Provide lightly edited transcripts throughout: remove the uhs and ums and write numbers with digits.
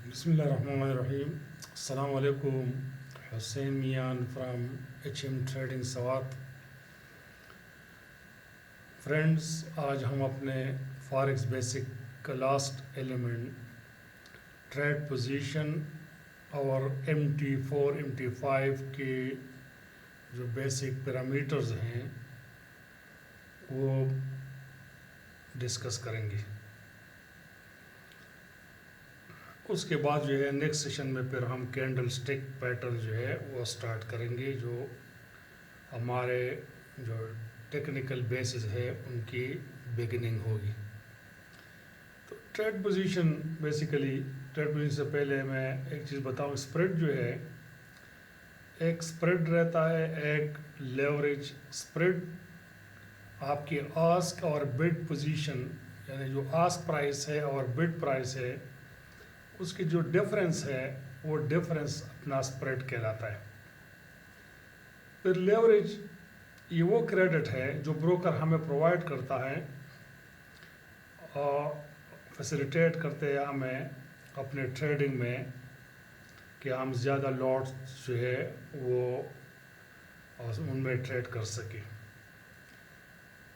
Bismillahirrahmanirrahim. Assalamu alaikum. Hussein Mian from HM Trading Sawat. Friends, आज हम अपने forex basic का लास्ट एलिमेंट ट्रेड पोजीशन और MT4 MT5 के जो बेसिक पैरामीटर्स हैं वो डिस्कस करेंगे। उसके बाद जो है नेक्स्ट सेशन में फिर हम कैंडल स्टिक पैटर्न जो है वो स्टार्ट करेंगे, जो हमारे जो टेक्निकल बेसिस है उनकी बिगिनिंग होगी। तो trade position basically trade position से पहले मैं एक चीज़ बताऊं, स्प्रेड जो है एक स्प्रेड रहता है, एक लेवरेज स्प्रेड। आपकी आस्क और बिड पोजीशन यानी जो आस्क प्राइस है और बिड प्राइस है उसकी जो डिफरेंस है वो डिफरेंस अपना स्प्रेड कहलाता है। फिर लेवरेज ये वो क्रेडिट है जो ब्रोकर हमें प्रोवाइड करता है और फैसिलिटेट करते हैं हमें अपने ट्रेडिंग में कि हम ज़्यादा लॉट्स जो है वो उनमें ट्रेड कर सकें।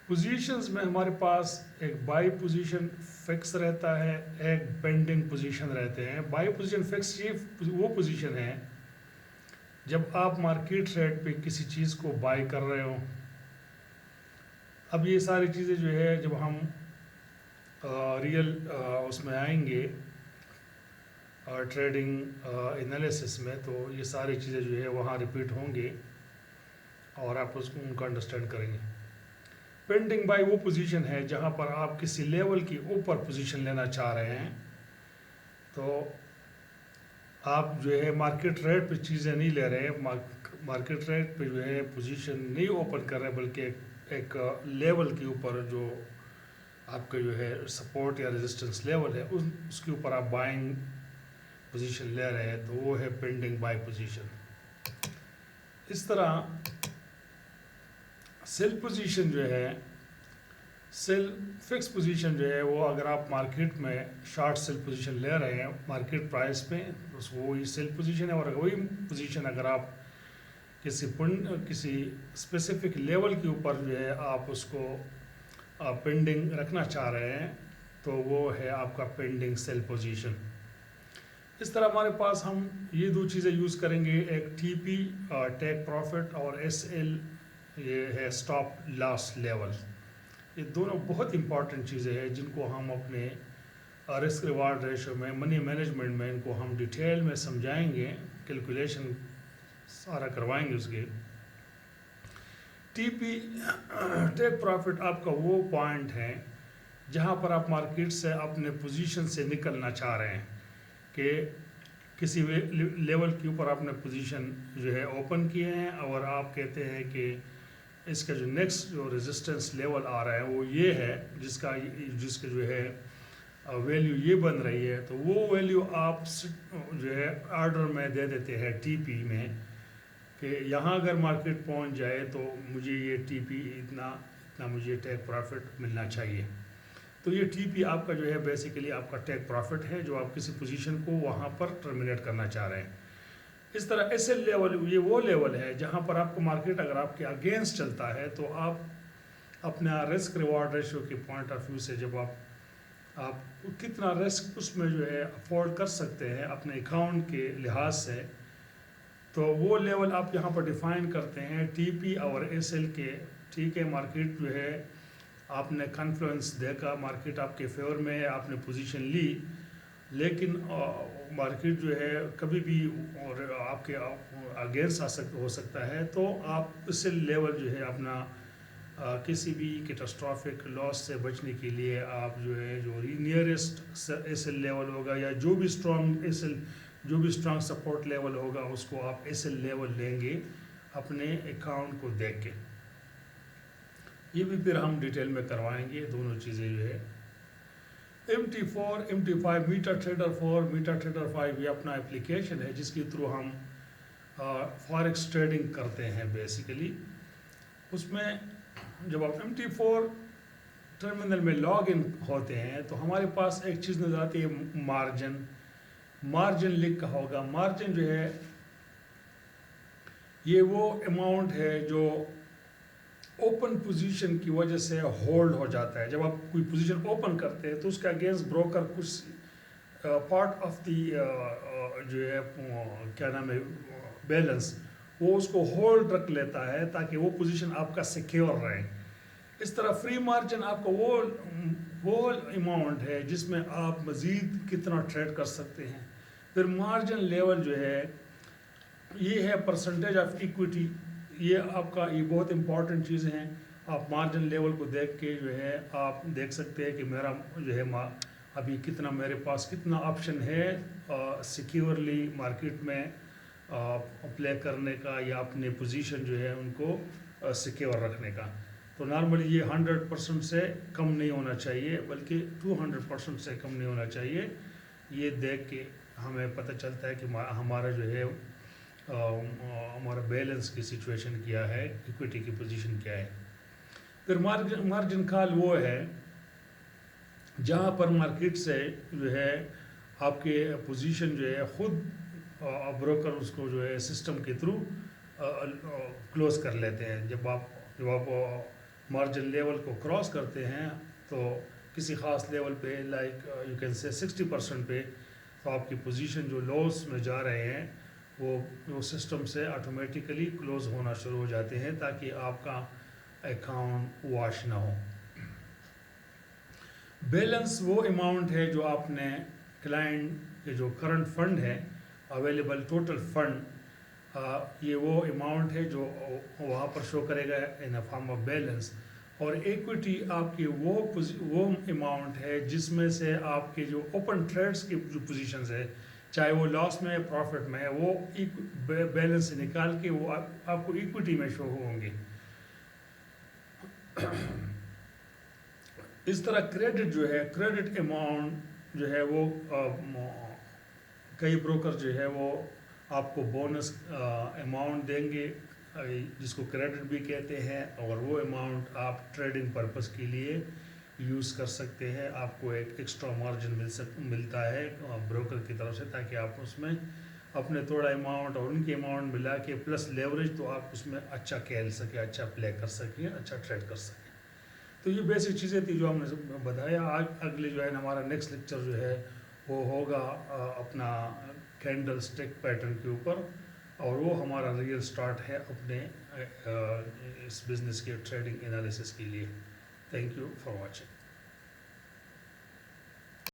पोजीशंस में हमारे पास एक बाई पोजीशन फिक्स रहता है, एक पेंडिंग पोजीशन रहते हैं। बाई पोजीशन फिक्स ये वो पोजीशन है जब आप मार्केट रेट पे किसी चीज़ को बाई कर रहे हो। अब ये सारी चीज़ें जो है जब हम रियल उसमें आएंगे ट्रेडिंग एनालिसिस में, तो ये सारी चीज़ें जो है वहाँ रिपीट होंगे और आप उसको उनका अंडरस्टैंड करेंगे। पेंडिंग बाई वो पोजीशन है जहाँ पर आप किसी लेवल की ऊपर पोजीशन लेना चाह रहे हैं, तो आप जो है मार्केट रेट पे चीज़ें नहीं ले रहे हैं, मार्केट रेट पे जो है पोजीशन नहीं ओपन कर रहे, बल्कि एक लेवल के ऊपर जो आपका जो है सपोर्ट या रेजिस्टेंस लेवल है उसके ऊपर आप बाइंग पोजीशन ले रहे हैं, तो वो है पेंडिंग बाई पोजीशन। इस तरह सेल पोजीशन जो है, सेल फिक्स पोजीशन जो है वो अगर आप मार्केट में शॉर्ट सेल पोजीशन ले रहे हैं मार्केट प्राइस पे, तो वो ही सेल पोजीशन है। और वही पोजीशन अगर आप किसी स्पेसिफिक लेवल के ऊपर जो है आप उसको पेंडिंग रखना चाह रहे हैं, तो वो है आपका पेंडिंग सेल पोजीशन। इस तरह हमारे पास हम ये दो चीज़ें यूज़ करेंगे, एक TP टेक प्रॉफिट और SL ये है स्टॉप लॉस लेवल। ये दोनों बहुत इंपॉर्टेंट चीज़ें हैं जिनको हम अपने रिस्क रिवार्ड रेशो में, मनी मैनेजमेंट में इनको हम डिटेल में समझाएंगे, कैलकुलेशन सारा करवाएंगे उसके। TP टेक प्रॉफिट आपका वो पॉइंट है जहाँ पर आप मार्केट से अपने पोजीशन से निकलना चाह रहे हैं कि किसी लेवल के ऊपर आपने पोजीशन जो है ओपन किए हैं और आप कहते हैं कि इसका जो नेक्स्ट जो रेजिस्टेंस लेवल आ रहा है वो ये है, जिसका जो है वैल्यू ये बन रही है, तो वो वैल्यू आप जो है ऑर्डर में दे देते हैं TP में कि यहाँ अगर मार्केट पहुँच जाए तो मुझे ये TP इतना मुझे टेक प्रॉफिट मिलना चाहिए। तो ये TP आपका जो है बेसिकली आपका टेक प्रॉफिट है जो आप किसी पोजीशन को वहाँ पर टर्मिनेट करना चाह रहे हैं। इस तरह SL लेवल ये वो लेवल है जहाँ पर आपको मार्केट अगर आपके अगेंस्ट चलता है तो आप अपना रिस्क रिवार्ड रेशियो के पॉइंट ऑफ व्यू से जब आप कितना रिस्क उसमें जो है अफोर्ड कर सकते हैं अपने अकाउंट के लिहाज से, तो वो लेवल आप यहाँ पर डिफाइन करते हैं TP और SL के। ठीक है, मार्केट जो है आपने कॉन्फ्लुएंस देखा, मार्केट आपके फेवर में है, आपने पोजीशन ली, लेकिन मार्केट जो है कभी भी और आपके अगेंस्ट हो सकता है, तो आप इससे लेवल जो है अपना किसी भी कैटास्ट्रॉफिक लॉस से बचने के लिए आप जो है जो नियरेस्ट SL लेवल होगा या जो भी स्ट्रॉन्ग सपोर्ट लेवल होगा उसको आप SL लेवल लेंगे अपने अकाउंट को देख के। ये भी फिर हम डिटेल में करवाएंगे दोनों चीज़ें जो है। MT4 MT5 metre trader 4 metre trader 5 ये अपना एप्लीकेशन है जिसके थ्रू हम फॉरेक्स ट्रेडिंग करते हैं बेसिकली। उसमें जब आप MT4 टर्मिनल में लॉग इन होते हैं तो हमारे पास एक चीज़ नज़र आती है मार्जिन। मार्जिन लिखा होगा। मार्जिन जो है ये वो अमाउंट है जो ओपन पोजीशन की वजह से होल्ड हो जाता है। जब आप कोई पोजीशन ओपन करते हैं तो उसके अगेंस्ट ब्रोकर कुछ पार्ट ऑफ द जो है क्या नाम है बैलेंस, वो उसको होल्ड रख लेता है ताकि वो पोजीशन आपका सिक्योर रहे। इस तरह फ्री मार्जिन आपका वो अमाउंट है जिसमें आप मज़ीद कितना ट्रेड कर सकते हैं। फिर मार्जिन लेवल जो है ये है परसेंटेज ऑफ इक्विटी। ये आपका ये बहुत इंपॉर्टेंट चीज़ हैं। आप मार्जिन लेवल को देख के जो है आप देख सकते हैं कि मेरा जो है अभी कितना मेरे पास कितना ऑप्शन है सिक्योरली मार्केट में प्ले करने का या अपने पोजीशन जो है उनको सिक्योर रखने का। तो नॉर्मली ये 100% से कम नहीं होना चाहिए, बल्कि 200% से कम नहीं होना चाहिए। ये देख के हमें पता चलता है कि हमारा जो है हमारा बैलेंस की सिचुएशन क्या है, इक्विटी की पोजीशन क्या है। फिर मार्जिन कॉल वो है जहाँ पर मार्केट से जो है आपके पोजीशन जो है खुद ब्रोकर उसको जो है सिस्टम के थ्रू क्लोज कर लेते हैं। जब आप मार्जिन लेवल को क्रॉस करते हैं तो किसी ख़ास लेवल पे लाइक यू कैन से 60% पे, तो आपकी पोजीशन जो लॉस में जा रहे हैं वो सिस्टम से ऑटोमेटिकली क्लोज होना शुरू हो जाते हैं ताकि आपका अकाउंट वॉश ना हो। बैलेंस वो अमाउंट है जो आपने क्लाइंट के जो करंट फंड है अवेलेबल टोटल फंड, ये वो अमाउंट है जो वहाँ पर शो करेगा इन अ फॉर्म ऑफ बैलेंस। और इक्विटी आपकी वो अमाउंट है जिसमें से आपके जो ओपन ट्रेड्स की जो पोजीशंस है, चाहे वो लॉस में प्रॉफिट में है, वो बैलेंस से निकाल के वो आपको इक्विटी में शो होंगे। इस तरह क्रेडिट जो है, क्रेडिट अमाउंट जो है वो कई ब्रोकर जो है वो आपको बोनस अमाउंट देंगे जिसको क्रेडिट भी कहते हैं, और वो अमाउंट आप ट्रेडिंग पर्पस के लिए यूज़ कर सकते हैं। आपको एक एक्स्ट्रा मार्जिन मिलता है ब्रोकर की तरफ से ताकि आप उसमें अपने थोड़ा अमाउंट और उनके अमाउंट मिला के प्लस लेवरेज, तो आप उसमें अच्छा खेल सकें, अच्छा प्ले कर सकें, अच्छा ट्रेड कर सकें। तो ये बेसिक चीज़ें थी जो हमने बताया। आज अगले जो है हमारा नेक्स्ट लेक्चर जो है वो होगा अपना कैंडल स्टिक पैटर्न के ऊपर, और वो हमारा रियल स्टार्ट है अपने इस बिज़नेस के ट्रेडिंग एनालिसिस के लिए। Thank you for watching.